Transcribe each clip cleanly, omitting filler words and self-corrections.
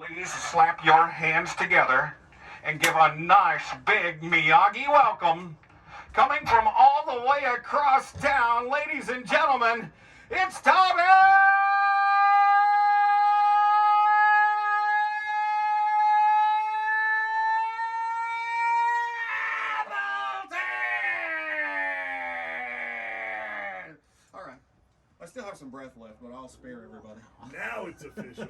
Please slap your hands together and give a nice big Miyagi welcome. Coming from all the way across town, ladies and gentlemen, it's Toby Appleton! All right. I still have some breath left, but I'll spare everybody. Now it's official.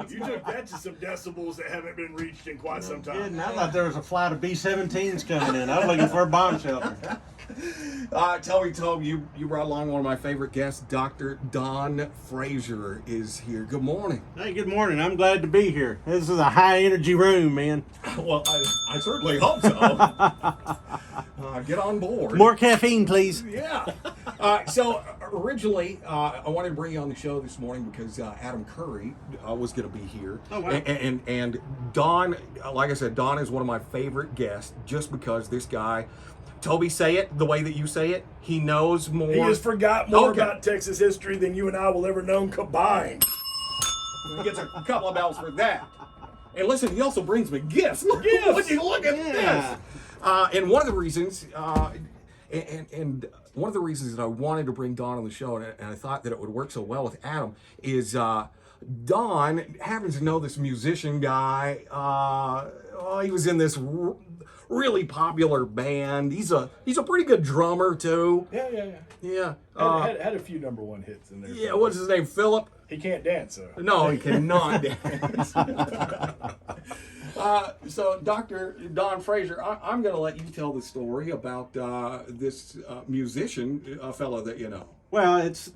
You took that to some decibels that haven't been reached in quite some time. Didn't. I thought there was a flight of B-17s coming in. I was looking for a bomb shelter. Toby, you brought along one of my favorite guests. Dr. Don Frazier is here. Good morning. Hey, good morning. I'm glad to be here. This is a high-energy room, man. Well, I certainly hope so. Get on board. More caffeine, please. Yeah. So originally, I wanted to bring you on the show this morning because Adam Curry was going to be here. Oh, wow. And Don, like I said, Don is one of my favorite guests just because this guy, Toby, say it the way that you say it. He knows more. He has forgot more about Texas history than you and I will ever know combined. He gets a couple of bells for that. And listen, he also brings me gifts. Gifts. Would you look at this? And one of the reasons, and one of the reasons that I wanted to bring Don on the show, and I thought that it would work so well with Adam, is Don happens to know this musician guy. He was in this really popular band. He's a pretty good drummer too. Yeah. Had a few #1 hits in there. Yeah, what's his name? Philip? He can't dance, though. No, he cannot dance. So, Dr. Don Frazier, I'm going to let you tell the story about this musician fellow that you know. Well, it's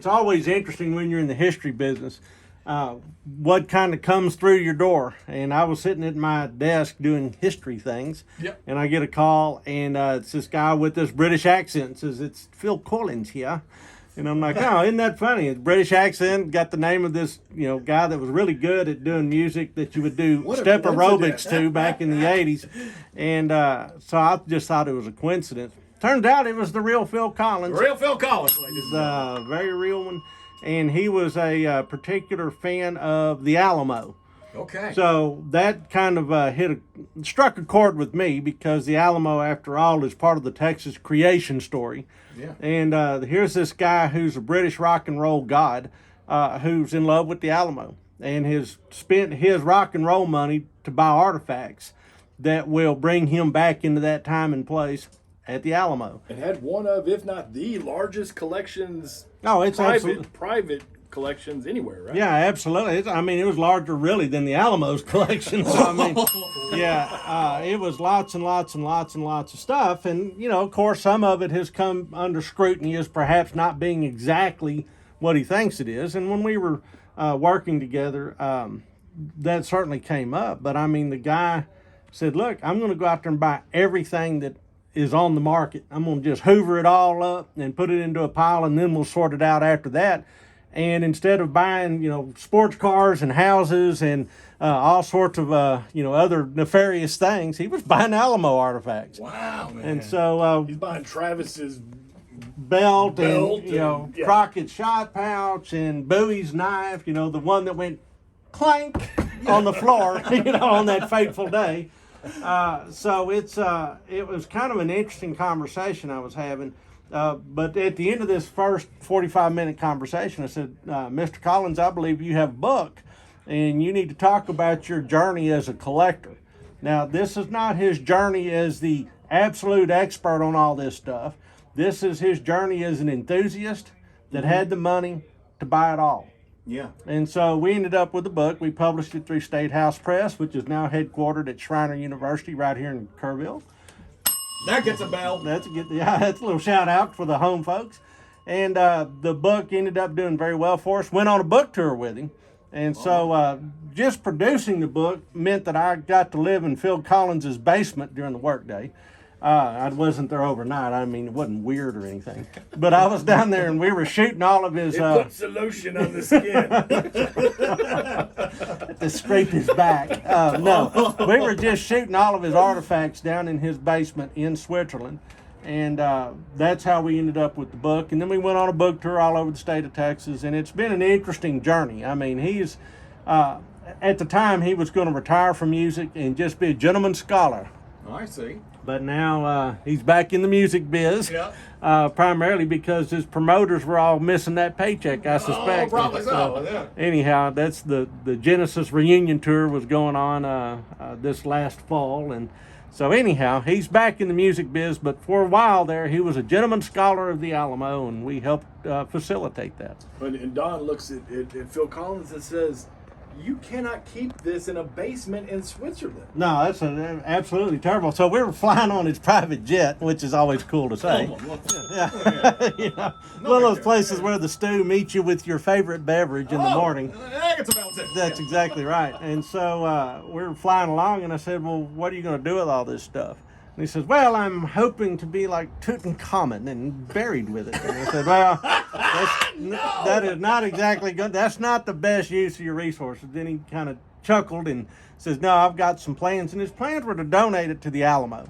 always interesting when you're in the history business, what kind of comes through your door. And I was sitting at my desk doing history things, and I get a call, and it's this guy with this British accent. Says, "It's Phil Collins here." And I'm like, "Oh, isn't that funny? It's British accent, got the name of this, guy that was really good at doing music that you would do step aerobics to back in the 80s. And so I just thought it was a coincidence. Turns out it was the real Phil Collins. The real Phil Collins. The very real one. And he was a particular fan of the Alamo. Okay. So that kind of struck a chord with me because the Alamo, after all, is part of the Texas creation story. Yeah. And here's this guy who's a British rock and roll god who's in love with the Alamo and has spent his rock and roll money to buy artifacts that will bring him back into that time and place at the Alamo. And had one of, if not the largest collections, it's private collections anywhere, right? Yeah, absolutely. It was larger really than the Alamo's collection. So it was lots and lots and lots and lots of stuff. And of course, some of it has come under scrutiny as perhaps not being exactly what he thinks it is. And when we were working together, that certainly came up. But the guy said, "Look, I'm going to go out there and buy everything that is on the market. I'm going to just hoover it all up and put it into a pile, and then we'll sort it out after that." And instead of buying, sports cars and houses and all sorts of, other nefarious things, he was buying Alamo artifacts. Wow, man. And so he's buying Travis's belt and Crockett's shot pouch and Bowie's knife, the one that went clank on the floor, on that fateful day. So it was kind of an interesting conversation I was having. But at the end of this first 45-minute conversation, I said, "Mr. Collins, I believe you have a book, and you need to talk about your journey as a collector." Now, this is not his journey as the absolute expert on all this stuff. This is his journey as an enthusiast that had the money to buy it all. Yeah. And so we ended up with a book. We published it through State House Press, which is now headquartered at Schreiner University right here in Kerrville. That gets a bell. That's a little shout out for the home folks. And the book ended up doing very well for us. Went on a book tour with him. And so just producing the book meant that I got to live in Phil Collins's basement during the workday. I wasn't there overnight. It wasn't weird or anything. But I was down there and we were shooting all of his... It puts the lotion on the skin. To scrape his back. No, we were just shooting all of his artifacts down in his basement in Switzerland. And that's how we ended up with the book. And then we went on a book tour all over the state of Texas. And it's been an interesting journey. He's at the time he was going to retire from music and just be a gentleman scholar. I see. But now he's back in the music biz, Yeah. primarily because his promoters were all missing that paycheck, I suspect. Oh, probably so. Yeah. Anyhow, that's the Genesis reunion tour was going on this last fall, and so anyhow, he's back in the music biz. But for a while there, he was a gentleman scholar of the Alamo, and we helped facilitate that. And Don looks at Phil Collins and says, "You cannot keep this in a basement in Switzerland." No, that's absolutely terrible. So we were flying on his private jet, which is always cool to say. Yeah. You know, one of those places where the stew meets you with your favorite beverage in the morning. That's about it. That's exactly right. And so we were flying along, and I said, "Well, what are you going to do with all this stuff?" And he says, "Well, I'm hoping to be like Tutankhamun and buried with it." And I said, "Well, that is not exactly good. That's not the best use of your resources." Then he kind of chuckled and says, "No, I've got some plans." And his plans were to donate it to the Alamo.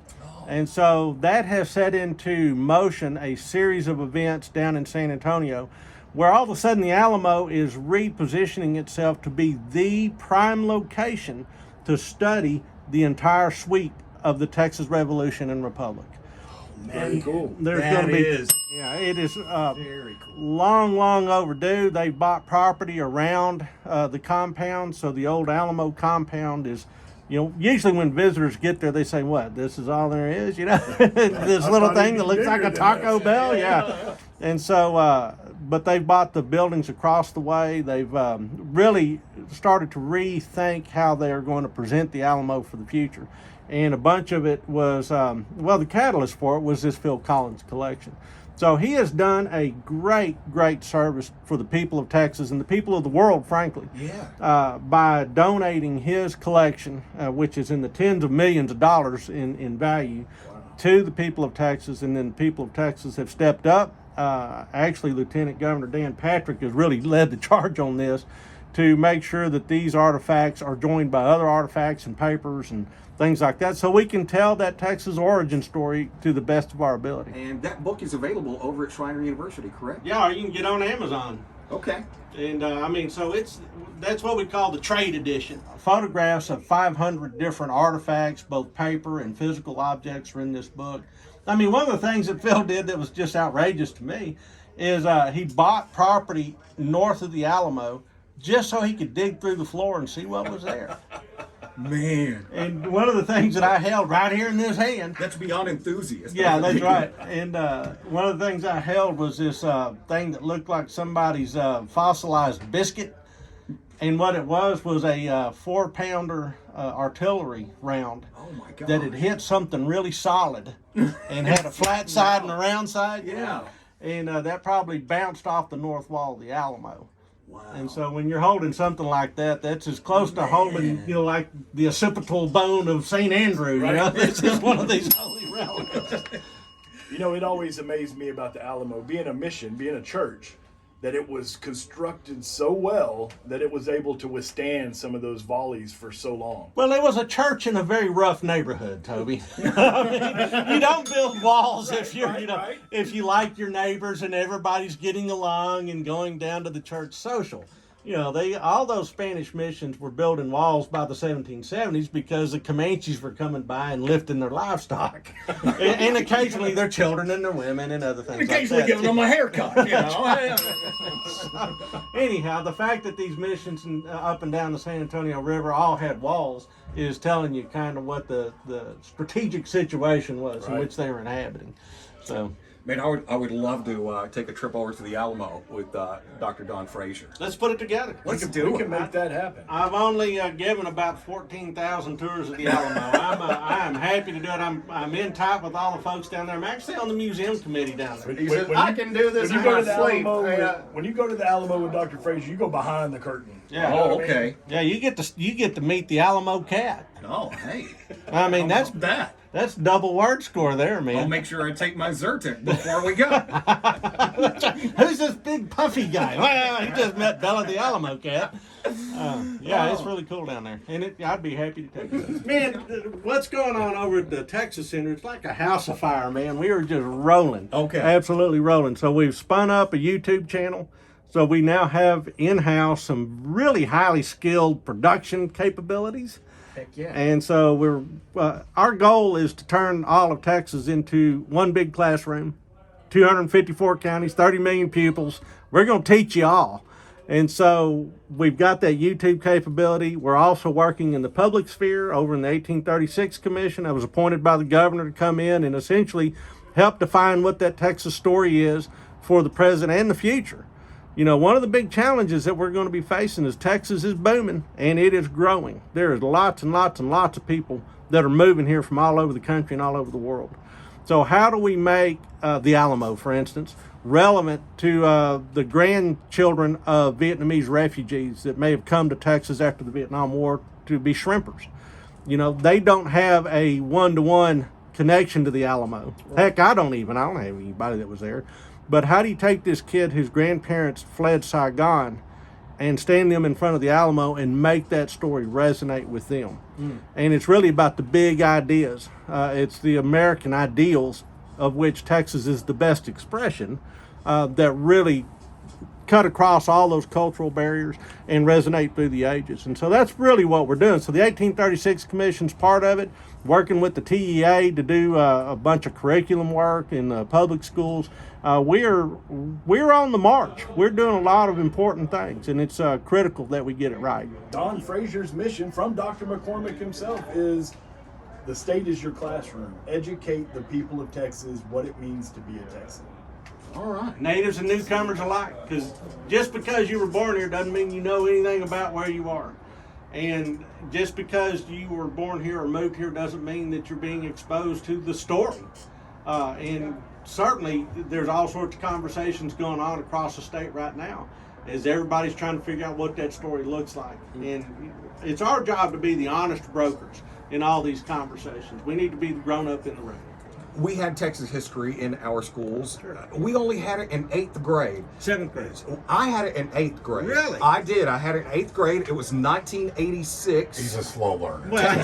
And so that has set into motion a series of events down in San Antonio where all of a sudden the Alamo is repositioning itself to be the prime location to study the entire sweep of the Texas Revolution and Republic. Very cool. There's That going to be, is yeah, it is very cool. long overdue. They bought property around the compound, so the old Alamo compound is, you know, usually when visitors get there, they say, "What? This is all there is?" You know, this little thing that looks like a Taco Bell. Yeah. And so, but they've bought the buildings across the way. They've really started to rethink how they are going to present the Alamo for the future. And a bunch of it was, the catalyst for it was this Phil Collins collection. So he has done a great service for the people of Texas and the people of the world, frankly, by donating his collection, which is in the tens of millions of dollars in value, to the people of Texas. And then the people of Texas have stepped up. Actually, Lieutenant Governor Dan Patrick has really led the charge on this to make sure that these artifacts are joined by other artifacts and papers and things like that, so we can tell that Texas origin story to the best of our ability. And that book is available over at Schreiner University, correct? Yeah, or you can get on Amazon. Okay. And so that's what we call the trade edition. Photographs of 500 different artifacts, both paper and physical objects, are in this book. I mean, one of the things that Phil did that was just outrageous to me is he bought property north of the Alamo just so he could dig through the floor and see what was there. Man. And one of the things that I held right here in this hand. That's beyond enthusiast. Yeah, that's right. And one of the things I held was this thing that looked like somebody's fossilized biscuit. And what it was a 4-pounder artillery round. Oh my God. That had hit something really solid and had a flat side and a round side. Yeah. And that probably bounced off the north wall of the Alamo. Wow. And so when you're holding something like that, that's as close to holding, you know, like the occipital bone of St. Andrew, you know, this is one of these holy relics. You know, it always amazed me about the Alamo, being a mission, being a church, that it was constructed so well that it was able to withstand some of those volleys for so long. Well, it was a church in a very rough neighborhood, Toby. I mean, you don't build walls if you're, if you like your neighbors and everybody's getting along and going down to the church social. You know, all those Spanish missions were building walls by the 1770s because the Comanches were coming by and lifting their livestock, and occasionally their children and their women and other things. Occasionally like that. giving them a haircut, you know. So, anyhow, the fact that these missions up and down the San Antonio River all had walls is telling you kind of what the strategic situation was in which they were inhabiting. So. Man, I would love to take a trip over to the Alamo with Dr. Don Frazier. Let's put it together. Let's We do can it. make that happen. I've only given about 14,000 tours of the Alamo. I am happy to do it. I'm in tight with all the folks down there. I'm actually on the museum committee down there. He said, I can do this When in you go my to the sleep. Alamo, when you go to the Alamo with Dr. Frazier, you go behind the curtain. Yeah. Oh, okay. Yeah, you get to meet the Alamo cat. Oh, hey. I mean, How about that. That's double word score there, I'll man. make sure I take my Zyrtec before we go. Who's this big puffy guy? Well, he just met Bella the Alamo cat. Yeah, it's really cool down there, and I'd be happy to take you. Man, what's going on over at the Texas Center? It's like a house afire, man. We are just rolling. Okay. Absolutely rolling. So we've spun up a YouTube channel. So we now have in-house some really highly skilled production capabilities. Heck yeah. And so our goal is to turn all of Texas into one big classroom, 254 counties, 30 million pupils. We're going to teach you all. And so we've got that YouTube capability. We're also working in the public sphere over in the 1836 Commission. I was appointed by the governor to come in and essentially help define what that Texas story is for the present and the future. You know, one of the big challenges that we're going to be facing is Texas is booming and it is growing. There is lots and lots and lots of people that are moving here from all over the country and all over the world. So how do we make the Alamo, for instance, relevant to the grandchildren of Vietnamese refugees that may have come to Texas after the Vietnam War to be shrimpers? You know, they don't have a one-to-one connection to the Alamo. Heck, I don't have anybody that was there. But how do you take this kid whose grandparents fled Saigon and stand them in front of the Alamo and make that story resonate with them? And it's really about the big ideas. It's the American ideals, of which Texas is the best expression, that really cut across all those cultural barriers and resonate through the ages. And so that's really what we're doing. So the 1836 Commission's part of it, working with the TEA to do a bunch of curriculum work in public schools. We're on the march. We're doing a lot of important things, and it's critical that we get it right. Don Frazier's mission from Dr. McCormick himself is the state is your classroom. Educate the people of Texas what it means to be a Texan. All right. Natives and newcomers alike, because just because you were born here doesn't mean you know anything about where you are. And just because you were born here or moved here doesn't mean that you're being exposed to the story. And certainly there's all sorts of conversations going on across the state right now as everybody's trying to figure out what that story looks like. And it's our job to be the honest brokers in all these conversations. We need to be the grown-up in the room. We had Texas history in our schools. We only had it in 8th grade. 7th grade. I had it in 8th grade. Really? I did. I had it in 8th grade. It was 1986. He's a slow learner. Well,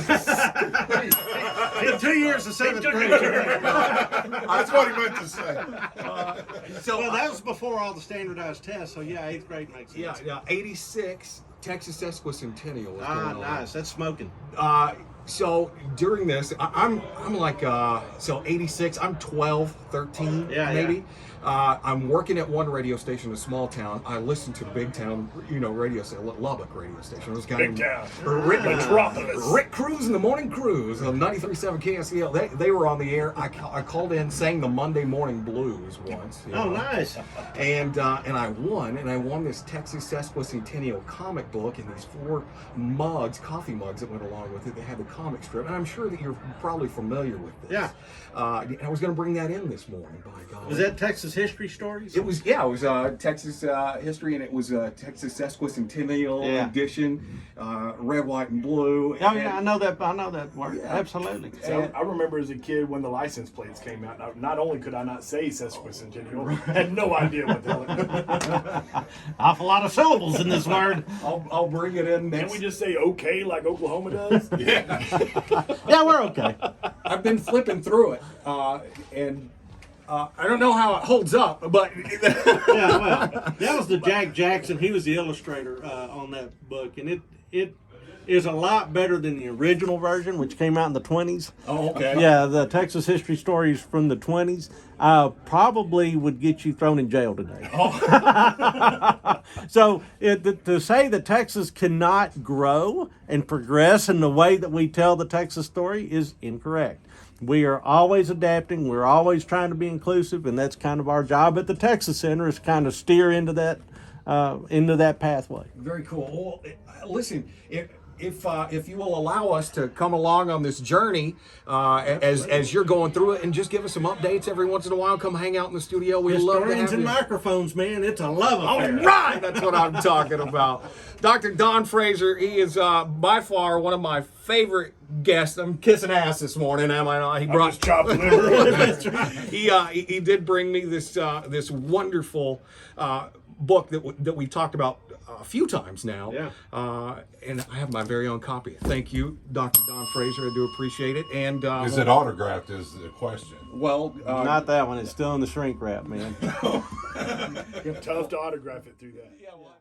2 years of 7th grade. That's what he meant to say. Well, that was before all the standardized tests, so yeah, 8th grade makes sense. Yeah, 86, Texas Sesquicentennial was going on. Nice. That's smoking. So during this, I'm like, so 86, I'm 12, 13, maybe. I'm working at one radio station in a small town. I listened to the big town, radio station, Lubbock radio station. It was Big town. Metropolis. Rick Cruz in the morning cruise on 93.7 KSCL. They were on the air. I called in, sang the Monday Morning Blues once. Oh, nice. And I won this Texas Sesquicentennial comic book and these 4 mugs, coffee mugs that went along with it. They had the comic strip, and I'm sure that you're probably familiar with this. Yeah. I was going to bring that in this morning, by God. Was that Texas history stories? It was Texas history, and it was Texas Sesquicentennial edition, red, white, and blue. Oh yeah, I know that word. Yeah. Absolutely. So I remember as a kid when the license plates came out. Not only could I not say sesquicentennial, I had no idea what the hell it meant. Awful lot of syllables in this word. I'll bring it in next. Can we just say okay like Oklahoma does? Yeah, we're okay. I've been flipping through it, and I don't know how it holds up, but Yeah, well, that was the Jack Jackson. He was the illustrator on that book, and it is a lot better than the original version, which came out in the 20s. Oh, okay. Yeah, the Texas history stories from the 20s probably would get you thrown in jail today. Oh. So to say that Texas cannot grow and progress in the way that we tell the Texas story is incorrect. We are always adapting. We're always trying to be inclusive, and that's kind of our job at the Texas Center, is kind of steer into that pathway. Very cool. Well, listen, if you will allow us to come along on this journey as you're going through it, and just give us some updates every once in a while, come hang out in the studio. We love to Historians have and you. microphones, man. It's a love affair. All right, that's what I'm talking about. Dr. Don Frazier, he is by far one of my favorite guests. I'm kissing ass this morning, am I not? He brought chopped liver. He did bring me this wonderful book that we talked about a few times now. Yeah. And I have my very own copy. Thank you, Dr. Don Frazier. I do appreciate it. And Is it autographed is the question. well, Not that one. It's still in the shrink wrap, man. Tough to autograph it through that. yeah, well,